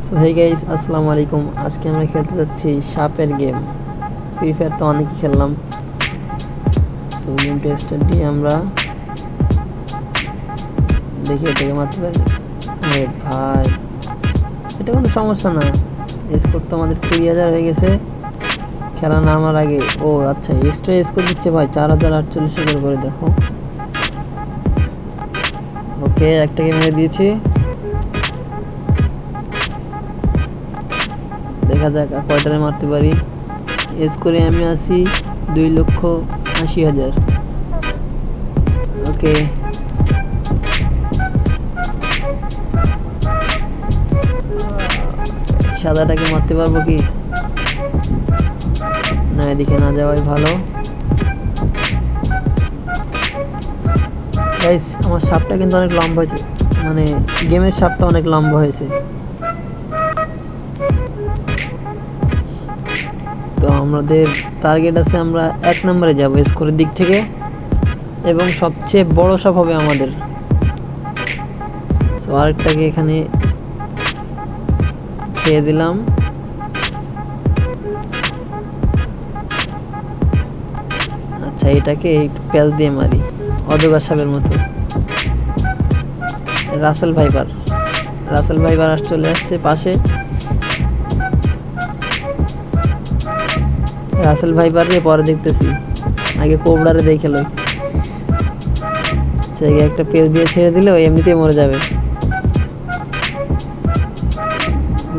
So hey guys, আসসালামু আলাইকুম। আজকে আমরা খেলতে যাচ্ছি সাপের গেম। ফ্রি ফায়ার তো অনেকই খেললাম। সো গেমটা স্টার্ট দিয়ে আমরা দেখি এটাকে মারতে পারি। আরে ভাই, এটা কোনো সমস্যা না। স্কোর তো আমাদের 20,000 হয়ে গেছে খেলা নামার আগে। ও আচ্ছা, এক্সট্রা স্কোর দিচ্ছে ভাই, 4,048 করে দেখো। ওকে, একটাকে মেরে দিয়েছি। দেখা যাক কয়টারে মারতে পারি। স্কোরে আমি আছি 2,80,000। ওকে, সাদাটাকে মারতে পারবো কি না? এদিকে না যাওয়াই ভালো। গাইস, আমার সাপটা কিন্তু অনেক লম্বা হয়েছে, মানে গেমের সাপটা অনেক লম্বা হয়েছে। তো আমাদের টার্গেট আছে আমরা 1 নম্বরে যাবো স্কোরের দিক থেকে, এবং সবচেয়ে বড় সাপ হবে আমাদের। তো আরেকটাকে এখানে খেয়ে দিলাম। আচ্ছা, এটাকে একটু প্যাচ দিয়ে মারি অজগর সাপের মতো। রাসেল ভাইপার চলে আসছে পাশে। রাসেল ভাইপার নিয়ে পরে দেখতেছি, আগে কোবরারে দেখে লই। জায়গায় একটা পেজ দিয়ে ছেড়ে দিলে ও এমনিতেই মরে যাবে।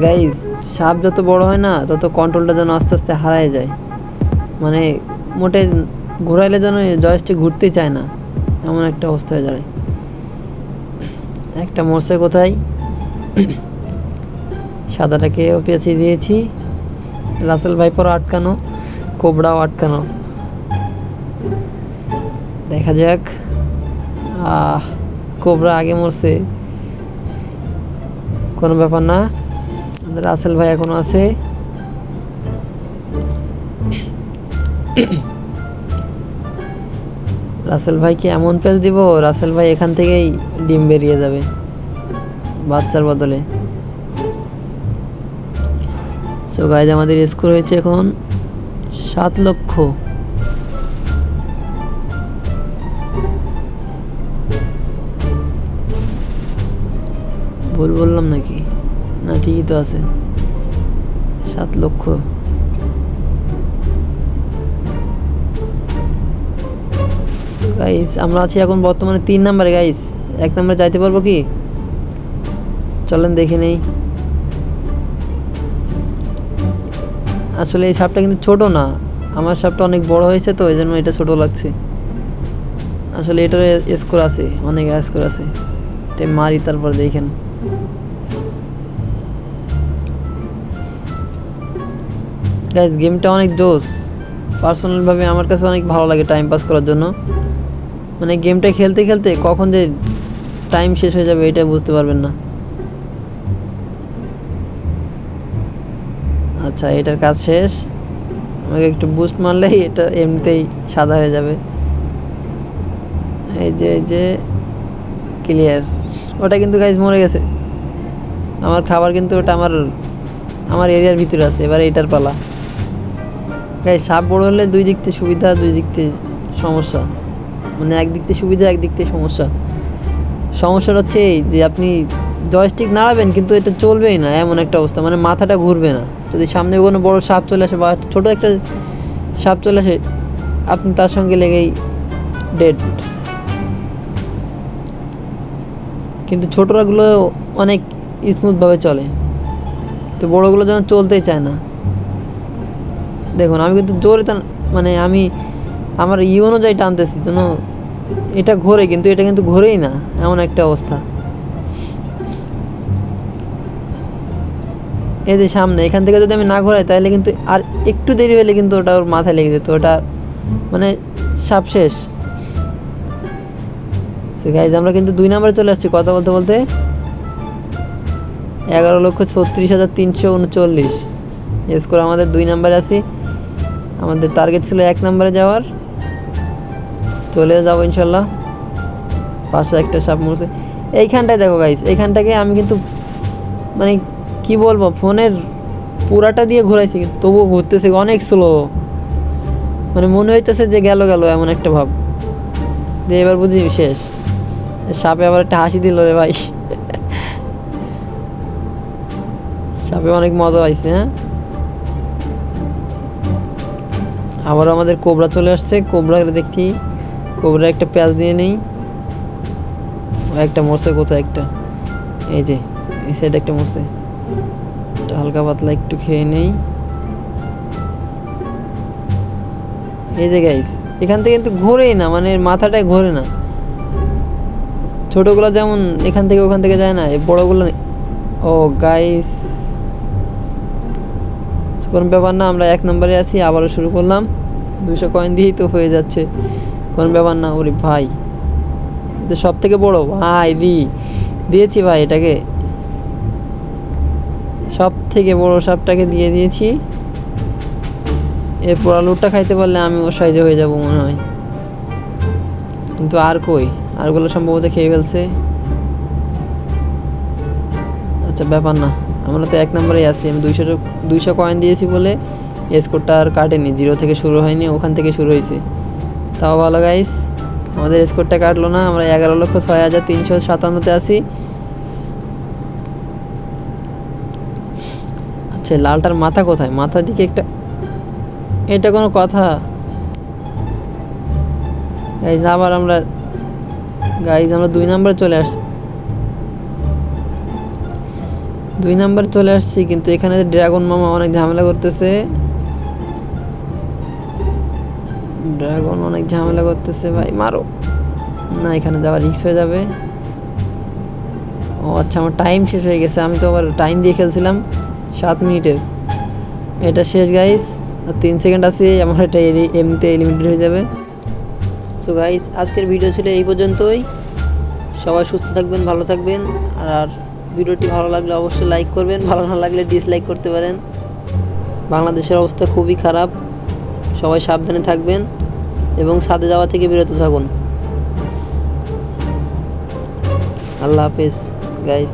গাইস, সাপ যত বড় হয় না তত কন্ট্রোলটা যেন আস্তে আস্তে হারায় যায়, মানে মোটে ঘোরাইলে যেন জয়স্টিক ঘুরতেই চায় না, এমন একটা অবস্থা হয়ে যায়। একটা মরছে কোথায়? সাদাটাকেও পেঁচিয়ে দিয়েছি। রাসেল ভাইপারও আটকানো, কোবরাও আটকানো। দেখা যাক। কোবরা আগে মরছে, কোনো ব্যাপার না। রাসেল ভাই এখনো আছে। রাসেল ভাইকে এমন প্যাচ দিব, রাসেল ভাই এখান থেকেই ডিম বেরিয়ে যাবে বাচ্চার বদলে। সো গাইজ, আমাদের স্কোর হয়েছে এখন 7 লক্ষ। ভুল বললাম নাকি? না, ঠিকই তো আছে, 7 লক্ষ। গাইস, আমরা আছি এখন বর্তমানে 3 নম্বরে। গাইস, 1 নম্বরে যাইতে পারবো কি? চলেন দেখে নেই। আসলে এই সাপটা কিন্তু ছোট না, আমার সাপটা অনেক বড় হয়েছে, তো এই জন্য এটা ছোট লাগছে। আসলে এটার স্কোর আছে, অনেক স্কোর আছে। এটা মারি, তারপর দেখেন। গাইস, গেমটা অনেক জোস। পার্সোনালভাবে আমার কাছে অনেক ভালো লাগে টাইম পাস করার জন্য। মানে গেমটা খেলতে খেলতে কখন যে টাইম শেষ হয়ে যাবে এটা বুঝতে পারবেন না। আচ্ছা, এটার কাজ শেষ। আমাকে একটু বুস্ট মারলেই এটা এমনিতেই সাদা হয়ে যাবে। এই যে ক্লিয়ার। ওটা কিন্তু গাইজ মরে গেছে। আমার খাবার কিন্তু ওটা আমার এরিয়ার ভিতরে আছে। এবার এটার পালা। গাইজ, সাপ বড় হলে দুই দিক থেকে সুবিধা, দুই দিক থেকে সমস্যা। মানে একদিক থেকে সুবিধা, একদিক থেকে সমস্যা। সমস্যাটা হচ্ছে এই যে আপনি জয়স্টিক নাড়াবেন কিন্তু এটা চলবেই না, এমন একটা অবস্থা। মানে মাথাটা ঘুরবে না। যদি সামনে কোনো বড় সাপ চলে আসে বা ছোটো একটা সাপ চলে আসে, আপনি তার সঙ্গে লেগেই ডেড। কিন্তু ছোটোগুলো অনেক স্মুথভাবে চলে, তো বড়োগুলো যেন চলতেই চায় না। দেখুন, আমি কিন্তু জোরে মানে আমি আমার অনুযায়ী টানতেছি যেন এটা ঘোরে, কিন্তু এটা কিন্তু ঘোরেই না, এমন একটা অবস্থা। এই যে সামনে, এখান থেকে যদি আমি না ঘোরাই তাহলে কিন্তু আর একটু দেরি হলে কিন্তু ওটা ওর মাথায় লেগে যেত। ওটা মানে সাপ শেষ। সো গাইজ, আমরা কিন্তু 2 নম্বরে চলে আসছি কথা বলতে বলতে। 11,36,339 স্কোর আমাদের। 2 নম্বরে আছি। আমাদের টার্গেট ছিল 1 নম্বরে যাওয়ার। চলে যাবো ইনশাল্লাহ। পাশে একটা সাপ মরছে এইখানটায়। দেখো গাইজ, এইখানটাকে আমি কিন্তু মানে কি বলবো, ফোনের পুরাটা দিয়ে ঘোরাইছি কিন্তু তবুও ঘুরতেছে অনেক স্লো। মানে মনে হইতেছে যে গেল গেল এমন একটা ভাব, যে এবার বুঝি শেষ। সাপে আবার একটা হাসি দিল রে ভাই। সাপে অনেক মজা পাইছে। হ্যাঁ, আবারও আমাদের কোবরা চলে আসছে। কোবরা দেখি, কোবরা একটা পেঁয়াজ দিয়ে নেই। একটা মরছে কোথায় একটা, এই যে এই সাইডে একটা মরছে, হালকা পাতলা একটু খেয়ে নেই। এই যে গাইস, এখান থেকে কিন্তু ঘোরেই না, মানে মাথাটায় ঘোরে না। ছোটোগুলো যেমন এখান থেকে ওখান থেকে যায় না, এই বড়োগুলো। ও গাইস, কোনো ব্যাপার না, আমরা 1 নম্বরে আছি। আবারও শুরু করলাম, 200 কয়েন দিয়েই তো হয়ে যাচ্ছে, কোনো ব্যাপার না। ওরে ভাই, এটা সব থেকে বড়ো ভাই দিয়েছি ভাই, এটাকে সব থেকে বড় সাপটাকে দিয়ে দিয়েছি। এরপর আলুটা খাইতে পারলে আমি ওর সাইজে হয়ে যাব মনে হয়, কিন্তু আর কই, আরগুলো সম্ভবত খেয়ে ফেলছে। আচ্ছা ব্যাপার না, আমরা তো 1 নম্বরেই আছি। আমি 200 কয়েন দিয়েছি বলে স্কোরটা আর কাটেনি, 0 থেকে শুরু হয়নি, ওখান থেকে শুরু হয়েছে। তাও ভালো গাইস, আমাদের স্কোরটা কাটলো না। আমরা 11,06,357-তে আছি। আচ্ছা, লালটার মাথা কোথায়? মাথার দিকে একটা, এটা কোনো কথা গাইজ? আবার আমরা 2 নম্বরে চলে আসছি। 2 নম্বরে চলে আসছি, কিন্তু এখানে ড্রাগন মামা অনেক ঝামেলা করতেছে। ড্রাগন অনেক ঝামেলা করতেছে ভাই, মারো না, এখানে যাওয়া রিস্ক হয়ে যাবে। ও আচ্ছা, আমার টাইম শেষ হয়ে গেছে। আমি তো আবার টাইম দিয়ে খেলছিলাম 7 মিনিটের। এটা শেষ গাইস, আর 3 সেকেন্ড আছে, আমার এটা এমনিতে এলিমিনেটেড হয়ে যাবে। সো গাইস, আজকের ভিডিও ছিল এই পর্যন্তই। সবাই সুস্থ থাকবেন, ভালো থাকবেন। আর ভিডিওটি ভালো লাগলে অবশ্যই লাইক করবেন, ভালো না লাগলে ডিসলাইক করতে পারেন। বাংলাদেশের অবস্থা খুবই খারাপ, সবাই সাবধানে থাকবেন এবং ছাদে যাওয়া থেকে বিরত থাকুন। আল্লাহ হাফেজ গাইস।